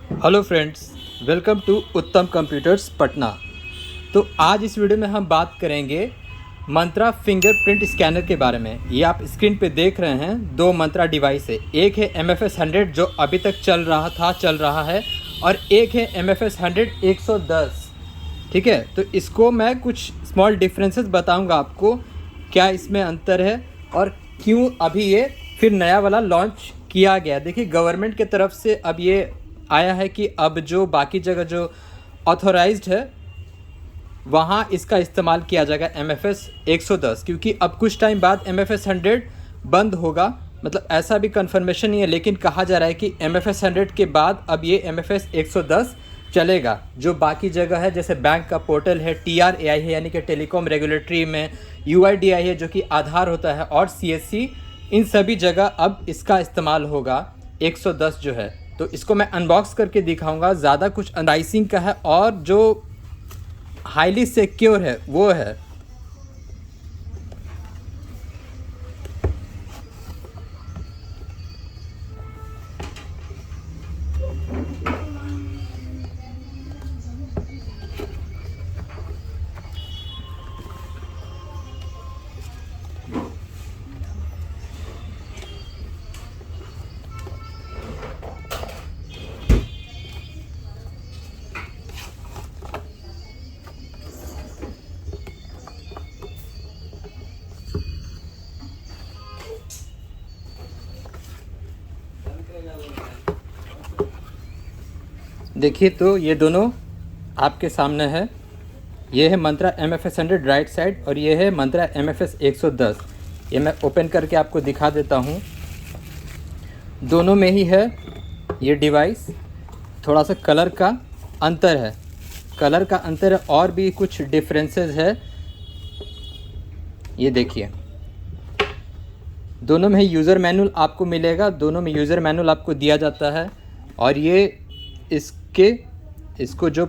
Hello friends, welcome to उत्तम computers Patna. तो आज इस वीडियो में हम बात करेंगे मंत्रा फिंगरप्रिंट स्कैनर के बारे में। ये आप स्क्रीन पे देख रहे हैं, दो मंत्रा डिवाइस है। एक है MFS 100 जो अभी तक चल रहा है, और एक है MFS 100 110। ठीक है, तो इसको मैं कुछ स्मॉल डिफरेंसेस बताऊंगा आपको, क्या इसमें अंतर है और क्यों अभी ये फिर नया वाला लॉन्च किया गया। देखिए, गवर्नमेंट की तरफ से अब ये आया है कि अब जो बाकी जगह जो ऑथोराइज्ड है वहाँ इसका इस्तेमाल किया जाएगा MFS 110, क्योंकि अब कुछ टाइम बाद MFS 100 बंद होगा। मतलब ऐसा भी कंफर्मेशन नहीं है, लेकिन कहा जा रहा है कि MFS 100 के बाद अब ये MFS 110 चलेगा। जो बाकी जगह है, जैसे बैंक का पोर्टल है, TRAI है यानी कि टेलीकॉम रेगुलेटरी में, UIDAI है जो कि आधार होता है, और CSC, इन सभी जगह अब इसका इस्तेमाल होगा 110 जो है। तो इसको मैं अनबॉक्स करके दिखाऊंगा। ज़्यादा कुछ अनराइसिंग का है और जो हाईली सिक्योर है वो है। देखिए, तो ये दोनों आपके सामने है। ये है मंत्रा MFS 100 राइट साइड, और ये है मंत्रा MFS 110। ये मैं ओपन करके आपको दिखा देता हूँ। दोनों में ही है ये डिवाइस। थोड़ा सा कलर का अंतर है, और भी कुछ डिफरेंसेस है। ये देखिए, दोनों में यूज़र मैनुअल आपको मिलेगा, दोनों में यूज़र मैनुअल आपको दिया जाता है। और ये इसको जो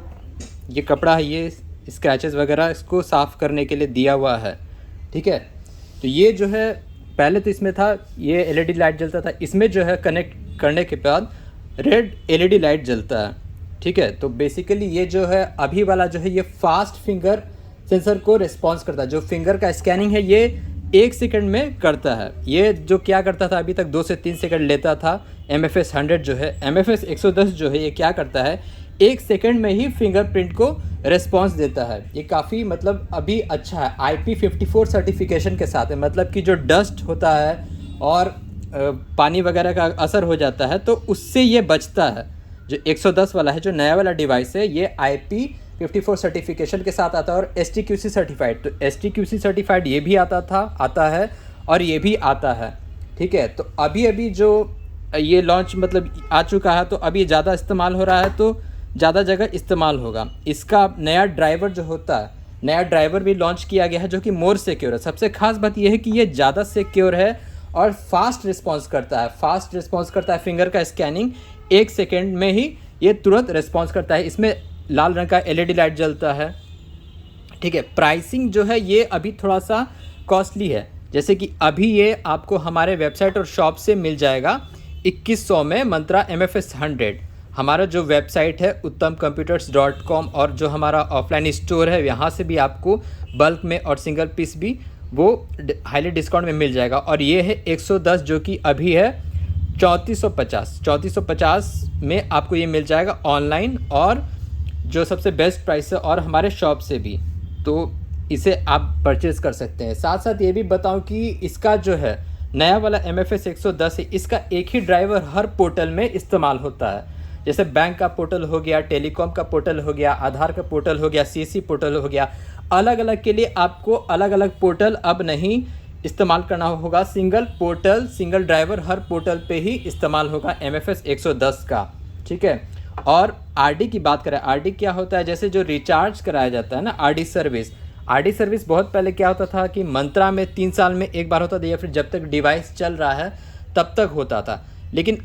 ये कपड़ा है, ये स्क्रैचेस वगैरह इसको साफ़ करने के लिए दिया हुआ है। ठीक है, तो ये जो है, पहले तो इसमें था ये LED लाइट जलता था, इसमें जो है कनेक्ट करने के बाद रेड LED लाइट जलता है। ठीक है, तो बेसिकली ये जो है अभी वाला जो है, ये फास्ट फिंगर सेंसर को रिस्पॉन्स करता है। जो फिंगर का स्कैनिंग है ये 1 सेकंड में करता है। ये जो क्या करता था, अभी तक 2 से 3 सेकंड लेता था। MFS 100 जो है, MFS 110 जो है, ये क्या करता है, 1 सेकंड में ही फिंगरप्रिंट को रिस्पॉन्स देता है। ये काफ़ी मतलब अभी अच्छा है। IP54 सर्टिफिकेशन के साथ है, मतलब कि जो डस्ट होता है और पानी वगैरह का असर हो जाता है तो उससे ये बचता है। जो 110 वाला है, जो नया वाला डिवाइस है, ये IP54 सर्टिफिकेशन के साथ आता है और STQC सर्टिफाइड। तो STQC सर्टिफाइड ये भी आता है और ये भी आता है। ठीक है, तो अभी जो ये लॉन्च मतलब आ चुका है, तो अभी ज़्यादा इस्तेमाल हो रहा है, तो ज़्यादा जगह इस्तेमाल होगा। इसका नया ड्राइवर जो होता है, नया ड्राइवर भी लॉन्च किया गया है जो कि मोर सिक्योर है। सबसे खास बात यह है कि ये ज़्यादा सिक्योर है और फास्ट रिस्पॉन्स करता है। फिंगर का स्कैनिंग 1 सेकेंड में ही ये तुरंत रिस्पॉन्स करता है। इसमें लाल रंग का LED लाइट जलता है। ठीक है, प्राइसिंग जो है ये अभी थोड़ा सा कॉस्टली है। जैसे कि अभी ये आपको हमारे वेबसाइट और शॉप से मिल जाएगा 2100 में मंत्रा MFS 100। हमारा जो वेबसाइट है uttamcomputers.com, और जो हमारा ऑफलाइन स्टोर है यहाँ से भी आपको बल्क में और सिंगल पीस भी वो हाईली डिस्काउंट में मिल जाएगा। और ये है 110 जो कि अभी है 3450 में आपको ये मिल जाएगा ऑनलाइन, और जो सबसे बेस्ट प्राइस है, और हमारे शॉप से भी, तो इसे आप परचेज़ कर सकते हैं। साथ साथ ये भी बताऊं कि इसका जो है नया वाला MFS 110 है, इसका एक ही ड्राइवर हर पोर्टल में इस्तेमाल होता है। जैसे बैंक का पोर्टल हो गया, टेलीकॉम का पोर्टल हो गया, आधार का पोर्टल हो गया, CSC पोर्टल हो गया। अलग अलग के लिए आपको अलग अलग पोर्टल अब नहीं इस्तेमाल करना होगा। सिंगल पोर्टल, सिंगल ड्राइवर हर पोर्टल पे ही इस्तेमाल होगा MFS 110 का। ठीक है, और RD की बात करें, RD क्या होता है, जैसे जो रिचार्ज कराया जाता है ना, RD सर्विस बहुत पहले क्या होता था कि मंत्रा में 3 साल में एक बार होता था, या फिर जब तक डिवाइस चल रहा है तब तक होता था। लेकिन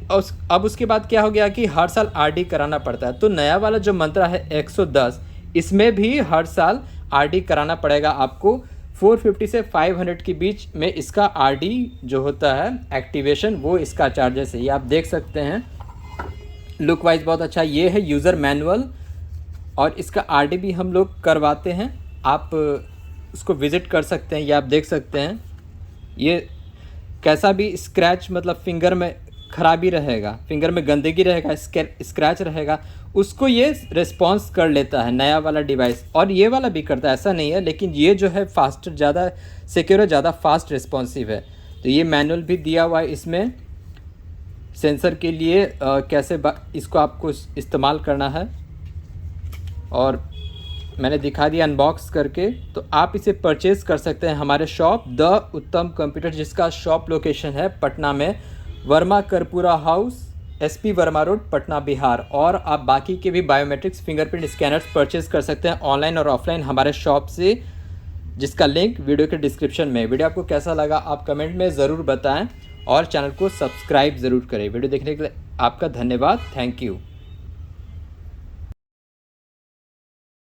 अब उसके बाद क्या हो गया कि हर साल RD कराना पड़ता है। तो नया वाला जो मंत्रा है 110, इसमें भी हर साल RD कराना पड़ेगा आपको। 450 से 500 के बीच में इसका RD जो होता है एक्टिवेशन, वो इसका चार्जेस है। ये आप देख सकते हैं, लुक वाइज बहुत अच्छा। ये है यूज़र मैनुअल और इसका आरडी भी हम लोग करवाते हैं, आप उसको विज़िट कर सकते हैं। ये आप देख सकते हैं, ये कैसा भी स्क्रैच मतलब फिंगर में ख़राबी रहेगा, फिंगर में गंदगी रहेगा, स्क्रैच रहेगा, उसको ये रिस्पॉन्स कर लेता है नया वाला डिवाइस। और ये वाला भी करता है, ऐसा नहीं है, लेकिन ये जो है फास्टर, ज़्यादा सिक्योर, ज़्यादा फास्ट रिस्पॉन्सिव है। तो ये मैनुअल भी दिया हुआ है इसमें सेंसर के लिए, कैसे इसको आपको इस्तेमाल करना है, और मैंने दिखा दिया अनबॉक्स करके। तो आप इसे परचेज़ कर सकते हैं हमारे शॉप द उत्तम कंप्यूटर, जिसका शॉप लोकेशन है पटना में, Verma Karpura house, SP Verma road, Patna Bihar. और आप बाकी के भी बायोमेट्रिक्स फिंगरप्रिंट स्कैनर्स परचेज़ कर सकते हैं ऑनलाइन और ऑफलाइन हमारे शॉप से, जिसका लिंक वीडियो के डिस्क्रिप्शन में। वीडियो आपको कैसा लगा आप कमेंट में ज़रूर बताएं और चैनल को सब्सक्राइब ज़रूर करें। वीडियो देखने के लिए आपका धन्यवाद, थैंक यू।